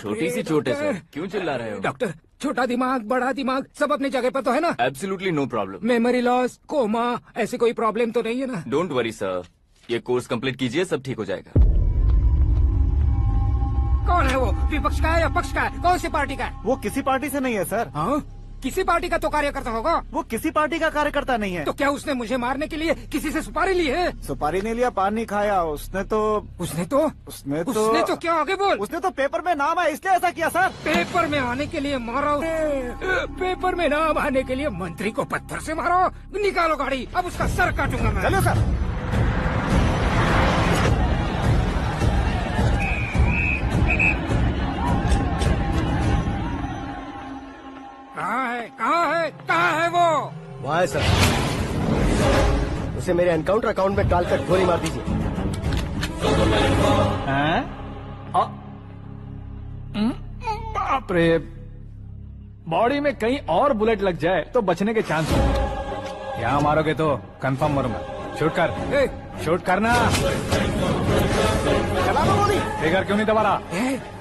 छोटी सी चोट है सर, क्यों चिल्ला रहे हो? डॉक्टर, छोटा दिमाग बड़ा दिमाग सब अपनी जगह पर तो है ना? Absolutely no problem. Memory loss, coma, ऐसी कोई प्रॉब्लम तो नहीं है ना? डोंट वरी सर, ये कोर्स कंप्लीट कीजिए, सब ठीक हो जाएगा। कौन है वो? विपक्ष का है या पक्ष का है? कौन सी पार्टी का है? वो किसी पार्टी से नहीं है सर। हाँ? किसी पार्टी का तो कार्यकर्ता होगा। वो किसी पार्टी का कार्यकर्ता नहीं है। तो क्या उसने मुझे मारने के लिए किसी से सुपारी ली है? सुपारी नहीं लिया, पान नहीं खाया। उसने तो क्या आगे बोल? उसने तो पेपर में नाम है इसलिए ऐसा किया सर। पेपर में आने के लिए मारा? पेपर में नाम आने के लिए मंत्री को पत्थर से मारो? निकालो गाड़ी, अब उसका सर काटूंगा मैं। चलो सर। कहाँ है वो? वहाँ है सर। उसे मेरे एनकाउंटर अकाउंट में डालकर गोली मार दीजिए। बाप रे, बॉडी में कहीं और बुलेट लग जाए तो बचने के चांस हो। यहाँ मारोगे तो कंफर्म मरूंगा। शूट कर, शूट करना। चला दो गोली। फिगर क्यों नहीं दबा रहा?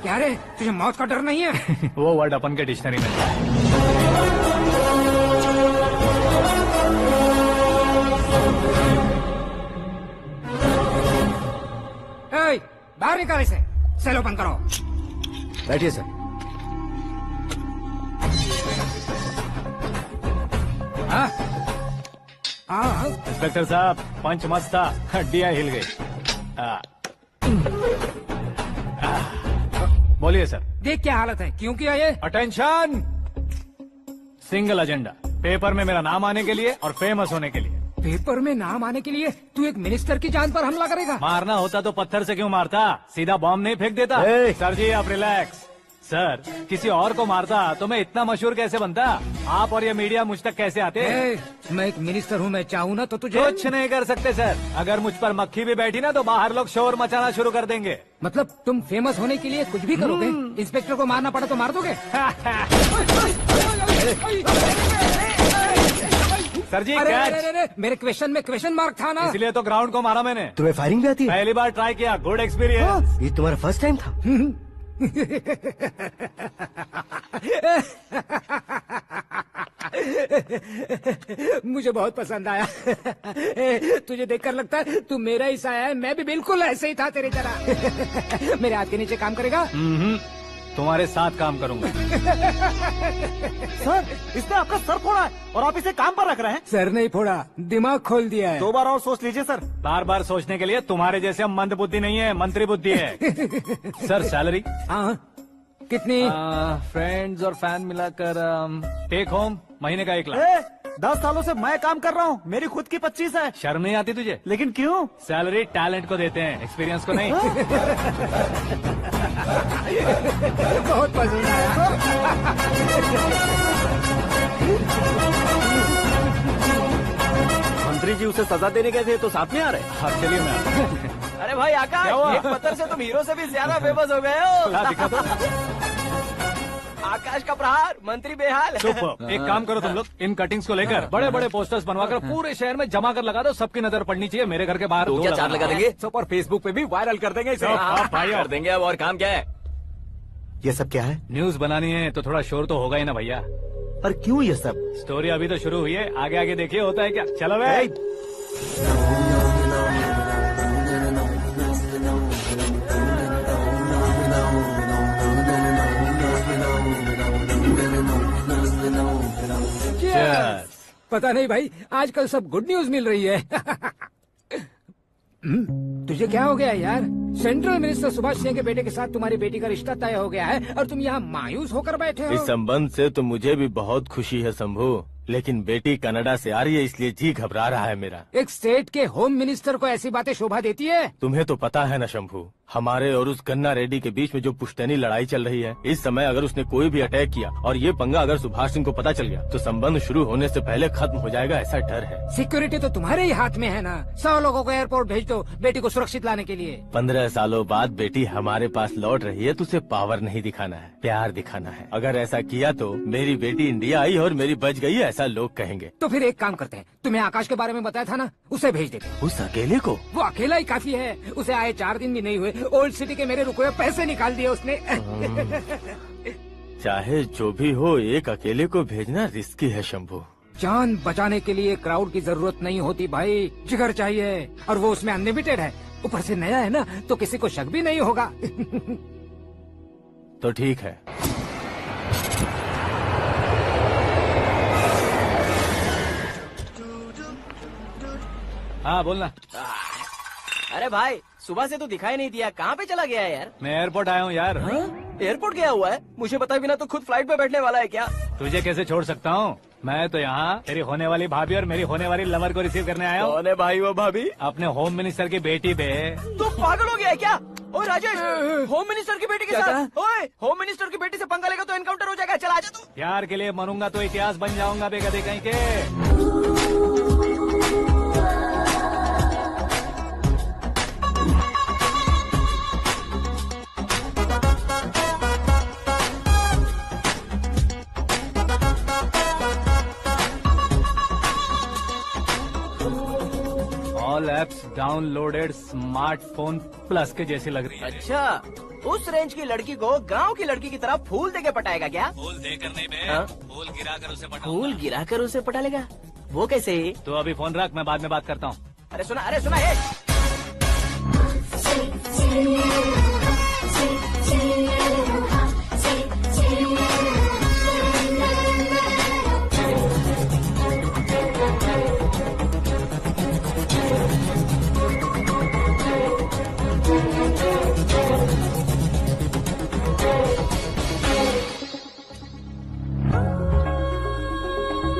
क्या रे, तुझे मौत का डर नहीं है? वो वर्ड अपन के डिक्शनरी में। बाहर निकाल इसे, सेलो बंद करो। बैठिए सर। इंस्पेक्टर साहब, पंच मस्त था, हड्डियां हिल गई। बोलिए सर। देख क्या हालत है, क्यों किया ये? अटेंशन, सिंगल एजेंडा, पेपर में मेरा नाम आने के लिए और फेमस होने के लिए। पेपर में नाम आने के लिए तू एक मिनिस्टर की जान पर हमला करेगा? मारना होता तो पत्थर से क्यों मारता, सीधा बॉम्ब नहीं फेंक देता। सर जी आप रिलैक्स। सर, किसी और को मारता तो मैं इतना मशहूर कैसे बनता? आप और ये मीडिया मुझ तक कैसे आते? मैं एक मिनिस्टर हूँ, मैं चाहूँ ना तो तुझे कुछ नहीं कर सकते सर। अगर मुझ पर मक्खी भी बैठी ना तो बाहर लोग शोर मचाना शुरू कर देंगे। मतलब तुम फेमस होने के लिए कुछ भी करोगे? इंस्पेक्टर को मारना पड़ा तो मार दोगे? सर जी अरे, मेरे क्वेश्चन में क्वेश्चन मार्क था ना, इसलिए तो ग्राउंड को मारा मैंने। तुम्हें फायरिंग भी आती है? पहली बार ट्राई किया, गुड एक्सपीरियंस। ये तुम्हारा फर्स्ट टाइम था? मुझे बहुत पसंद आया। तुझे देखकर लगता है तू मेरा ही साया है। मैं भी बिल्कुल ऐसे ही था तेरी तरह। मेरे हाथ के नीचे काम करेगा? तुम्हारे साथ काम करूंगा। सर, इसने आपका सर फोड़ा है और आप इसे काम पर रख रहे हैं? सर नहीं फोड़ा, दिमाग खोल दिया है। 2 बार और सोच लीजिए सर। बार बार सोचने के लिए तुम्हारे जैसे मंद बुद्धि नहीं है, मंत्री बुद्धि है। Sir salary? हाँ, कितनी? फ्रेंड्स और फैन मिलाकर टेक होम महीने का 1 लाख। 10 सालों से मैं काम कर रहा हूँ, मेरी खुद की 25 है। शर्म नहीं आती तुझे? लेकिन क्यों? सैलरी टैलेंट को देते हैं, एक्सपीरियंस को नहीं। बहुत पसंद आया। मंत्री जी उसे सजा देने गए थे तो साथ में आ रहे? हाँ चलिए मैं आता हूं। अरे भाई आकाश, एक पत्थर से तुम हीरो से भी ज्यादा फेमस हो गए हो। दिखा दो। आकाश का प्रहार, मंत्री बेहाल। सुपर। एक काम करो तुम लोग, इन कटिंग्स को लेकर बड़े बड़े पोस्टर्स बनवाकर पूरे शहर में जमा कर लगा दो। सबकी नजर पड़नी चाहिए मेरे घर के बाहर। तो क्या 4 लगा देंगे? और फेसबुक पे भी वायरल कर देंगे इसे। कर देंगे। अब और काम क्या है? ये सब क्या है? न्यूज बनानी है तो थोड़ा शोर तो होगा ही ना भैया। पर क्यों ये सब? स्टोरी अभी तो शुरू हुई है, आगे आगे देखिए होता है क्या। चलो भाई। पता नहीं भाई, आजकल सब गुड न्यूज मिल रही है। तुझे क्या हो गया यार? सेंट्रल मिनिस्टर सुभाष सिंह के बेटे के साथ तुम्हारी बेटी का रिश्ता तय हो गया है और तुम यहाँ मायूस होकर बैठे हो। इस संबंध से तो मुझे भी बहुत खुशी है शंभू, लेकिन बेटी कनाडा से आ रही है इसलिए जी घबरा रहा है मेरा। एक स्टेट के होम मिनिस्टर को ऐसी बातें शोभा देती है? तुम्हें तो पता है ना शंभू, हमारे और उस कन्ना रेड्डी के बीच में जो पुश्तैनी लड़ाई चल रही है। इस समय अगर उसने कोई भी अटैक किया और ये पंगा अगर सुभाष सिंह को पता चल गया तो संबंध शुरू होने से पहले खत्म हो जाएगा, ऐसा डर है। सिक्योरिटी तो तुम्हारे ही हाथ में है ना। 100 लोगों को एयरपोर्ट भेज दो बेटी को सुरक्षित लाने के लिए। 15 सालों बाद बेटी हमारे पास लौट रही है तो उसे पावर नहीं दिखाना है, प्यार दिखाना है। अगर ऐसा किया तो मेरी बेटी इंडिया आई और मेरी बच गई, ऐसा लोग कहेंगे। तो फिर एक काम करते हैं, तुम्हें आकाश के बारे में बताया था ना, उसे भेज देते हैं। उस अकेले को? वो अकेला ही काफी है। उसे आए 4 दिन भी नहीं हुए ओल्ड सिटी के मेरे रुके हुए पैसे निकाल दिए उसने। चाहे जो भी हो, एक अकेले को भेजना रिस्की है शंभू। जान बचाने के लिए क्राउड की जरूरत नहीं होती भाई, जिगर चाहिए, और वो उसमें अनलिमिटेड है। ऊपर से नया है ना, तो किसी को शक भी नहीं होगा। तो ठीक है। हाँ बोलना। अरे भाई, सुबह से तो दिखाई नहीं दिया, कहाँ पे चला गया है यार? मैं एयरपोर्ट आया हूँ यार। एयरपोर्ट गया हुआ है? मुझे बताए बिना तो खुद फ्लाइट पे बैठने वाला है क्या? तुझे कैसे छोड़ सकता हूँ? मैं तो यहाँ तेरी होने वाली भाभी और मेरी होने वाली लवर को रिसीव करने आया हूँ। कौन है भाई वो भाभी? अपने होम मिनिस्टर की बेटी पे। तो पागल हो गया है क्या? ओए राजेश, होम मिनिस्टर की बेटी के क्या साथ? ओए, होम मिनिस्टर की बेटी से पंगा लेगा तो एनकाउंटर हो जाएगा। चल आजा तू। प्यार के लिए मरूंगा तो इतिहास बन जाऊंगा बेगदे कहीं के। All apps downloaded smartphone plus के जैसी लग रही है। अच्छा, उस रेंज की लड़की को गांव की लड़की की तरह फूल देके पटाएगा क्या? फूल देकर नहीं बे, हाँ? फूल गिरा कर उसे पटाऊंगा। फूल गिरा कर उसे पटा लेगा? वो कैसे? तो अभी फोन रख, मैं बाद में बात करता हूँ। अरे सुना ये।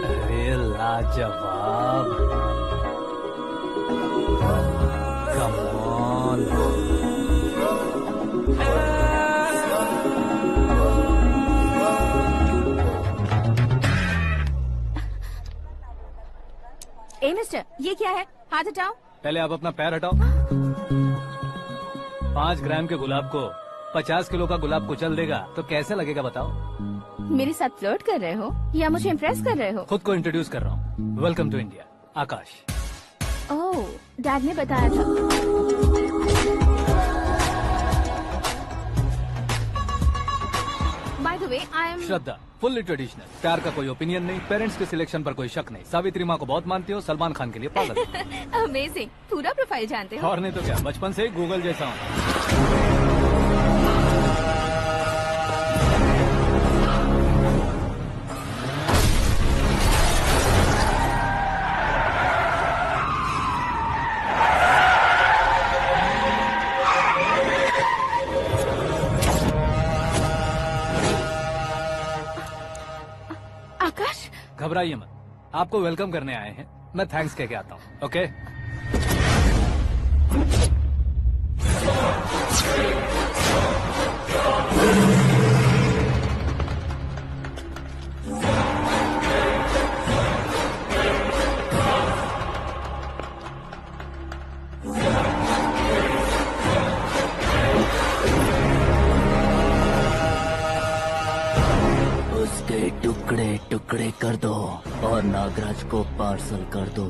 अरे लाजवाब, कम ऑन। ए मिस्टर, ये क्या है? हाथ हटाओ। पहले आप अपना पैर हटाओ। 5 ग्राम के गुलाब को 50 किलो का गुलाब कुचल देगा तो कैसे लगेगा बताओ? मेरे साथ फ्लर्ट कर रहे हो या मुझे इम्प्रेस कर रहे हो? खुद को इंट्रोड्यूस कर रहा हूँ। Welcome to India, Akash. Oh, dad ने बताया था। By the way, I am Shraddha, fully traditional. प्यार का कोई ओपिनियन नहीं, पेरेंट्स के सिलेक्शन पर कोई शक नहीं। सावित्री माँ को बहुत मानती हो, सलमान खान के लिए पागल। अमेजिंग, पूरा प्रोफाइल जानते हो। और नहीं तो क्या, बचपन से ही गूगल जैसा हूँ। आकाश, घबराइए मत, आपको वेलकम करने आए हैं। मैं थैंक्स कह के आता हूँ। ओके, उसके टुकड़े टुकड़े कर दो और नागराज को पार्सल कर दो।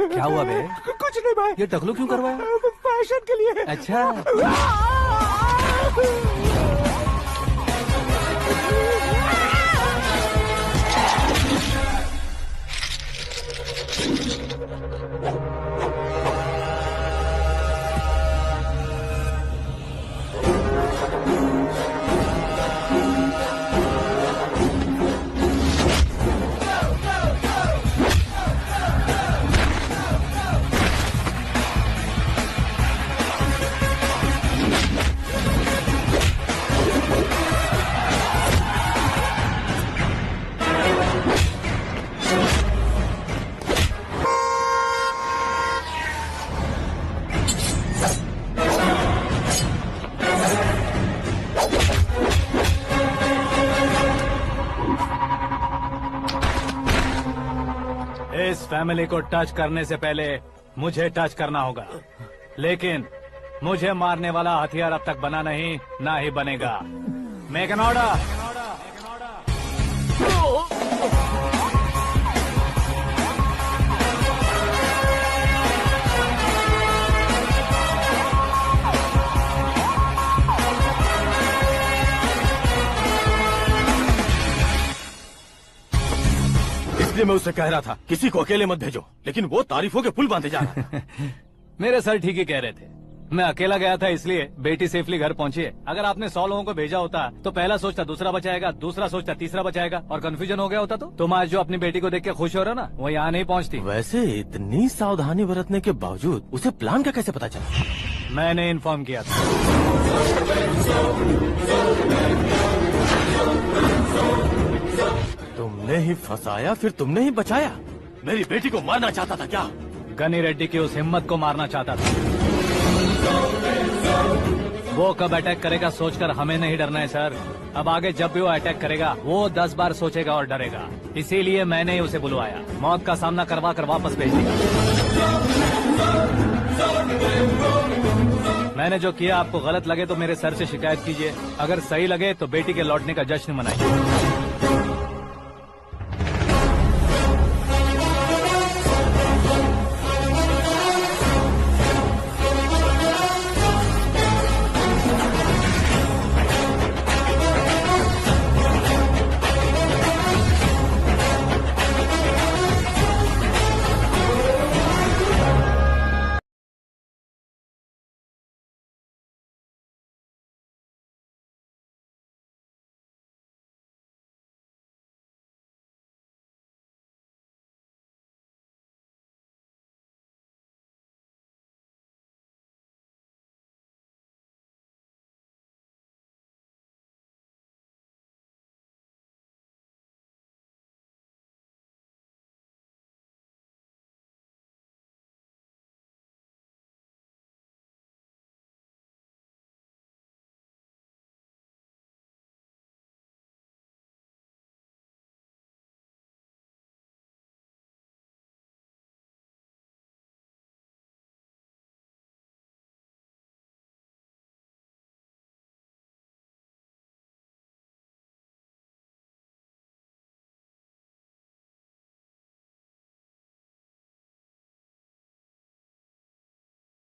क्या हुआ बे? कुछ नहीं भाई, ये टकलू क्यों करवाया? फैशन के लिए। अच्छा, इस फैमिली को टच करने से पहले मुझे टच करना होगा, लेकिन मुझे मारने वाला हथियार अब तक बना नहीं, ना ही बनेगा। Make an order. इसलिए मैं उससे कह रहा था किसी को अकेले मत भेजो, लेकिन वो तारीफों के पुल बांधे जा रहा है। मेरे सर ठीक ही कह रहे थे। मैं अकेला गया था इसलिए बेटी सेफली घर पहुंची है। अगर आपने 100 लोगों को भेजा होता तो पहला सोचता दूसरा बचाएगा, दूसरा सोचता तीसरा बचाएगा, और कंफ्यूजन हो गया होता तो तुम आज जो अपनी बेटी को देख के खुश हो रहे हो ना, वो यहाँ नहीं पहुँचती। वैसे इतनी सावधानी बरतने के बावजूद उसे प्लान का कैसे पता चला? मैंने इन्फॉर्म किया था। तुमने ही फंसाया, फिर तुमने ही बचाया। मेरी बेटी को मारना चाहता था क्या? गनी रेड्डी की उस हिम्मत को मारना चाहता था। वो कब अटैक करेगा सोचकर हमें नहीं डरना है सर। अब आगे जब भी वो अटैक करेगा वो 10 बार सोचेगा और डरेगा। इसीलिए मैंने ही उसे बुलवाया, मौत का सामना करवा कर वापस भेज दिया। मैंने जो किया आपको गलत लगे तो मेरे सर से शिकायत कीजिए, अगर सही लगे तो बेटी के लौटने का जश्न मनाइए।